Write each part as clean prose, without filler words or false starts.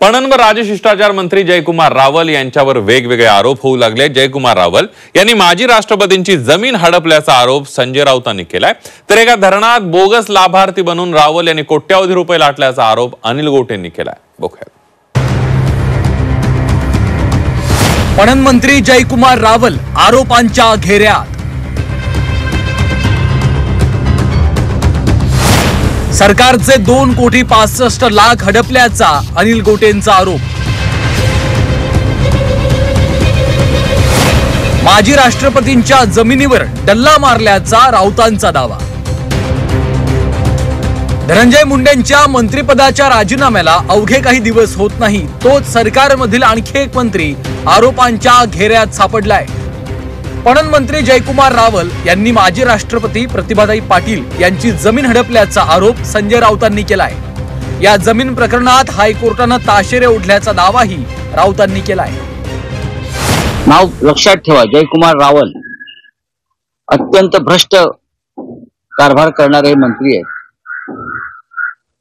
पणनवर राजशिष्टाचार मंत्री जयकुमार रावल यांच्यावर वेगवेगळे आरोप होऊ लागले। जयकुमार रावल यांनी माजी राष्ट्रपतींची जमीन हडपल्याचा आरोप संजय राऊतांनी केलाय, तर एका धरणात बोगस लाभार्थी बनून रावल यांनी कोट्यावधी रुपये लाटल्याचा आरोप अनिल गोटेंनी केलाय। बघूया। पणन मंत्री जयकुमार रावल आरोपांच्या घेऱ्यात। सरकारचे 2,65,00,000 हडपल्याचा अनिल गोटेंचा आरोप। माजी राष्ट्रपतींच्या जमिनीवर डल्ला मारल्याचा राऊतांचा दावा। धनंजय मुंडेंच्या मंत्रिपदाच्या राजीनाम्याला अवघे काही दिवस होत नाही, तोच सरकारमधील आणखी एक मंत्री आरोपांच्या घेऱ्यात सापडलाय। पणन मंत्री जयकुमार रावल यांनी माजी राष्ट्रपती प्रतिभाताई पाटील यांची जमीन हडपल्याचा आरोप संजय राऊतांनी केलाय। या जमीन प्रकरणात हायकोर्टाने ताशेरे ओढल्याचा दावाही राऊतांनी केलाय। नाव लक्षात ठेवा, जयकुमार रावल अत्यंत भ्रष्ट कारभार करणारे मंत्री आहेत।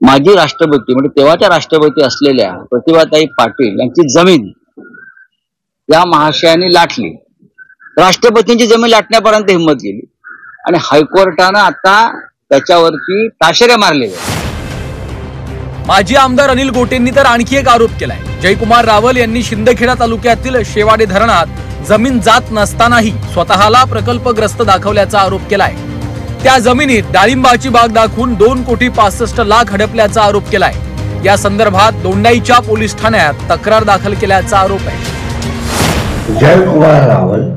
माजी राष्ट्रपती म्हणजे तेव्हाच्या राष्ट्रपती असलेल्या प्रतिभाताई पाटील यांची जमीन या महाशयाने लाटली, राष्ट्रपतींची जमीन लाटण्यापर्यंत हिंमत गेली आणि हायकोर्टाने आता त्याच्यावरती ताशेरे मारले। माजी आमदार अनिल गोटेंनी तर आणखी एक आरोप केलाय। जयकुमार रावल यांनी शिंदखेडा तालुक्यातील शेवाडे धरणात जमीन जात नसतानाही स्वतःला प्रकल्पग्रस्त दाखवल्याचा आरोप केलाय। त्या जमिनीत डाळिंबाची बाग दाखवून 2,65,00,000 हडपल्याचा आरोप केलाय। या संदर्भात दोंडाईच्या पोलीस ठाण्यात तक्रार दाखल केल्याचा आरोप आहे। जयकुमार रावल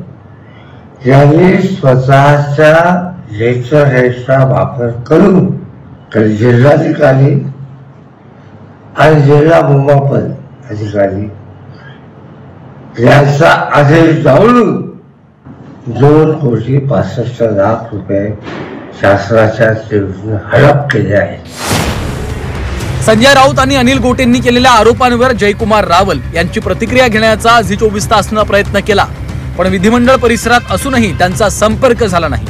यांनी स्वतःच्या लेखचा वापर करून जिल्हाधिकारी आणि जिल्हा भूमापन अधिकारी यांचा आदेश जाऊन 2,65,00,000 रुपये शासनाच्या सेवेतून हडप केले आहेत। संजय राऊत आणि अनिल गोटेंनी केलेल्या आरोपांवर जयकुमार रावल यांची प्रतिक्रिया घेण्याचा झी 24 तासनं प्रयत्न केला, पण विधिमंडळ परिसरात असूनही त्यांचा संपर्क झाला नाही।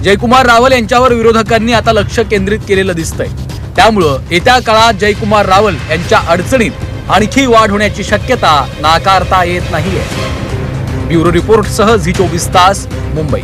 जयकुमार रावल यांच्यावर विरोधकांनी आता लक्ष केंद्रित केलेलं दिसतंय, त्यामुळे येत्या काळात जयकुमार रावल यांच्या अडचणीत आणखी वाढ होण्याची शक्यता नाकारता येत नाहीये। ब्युरो रिपोर्टसह झी 24 तास, मुंबई।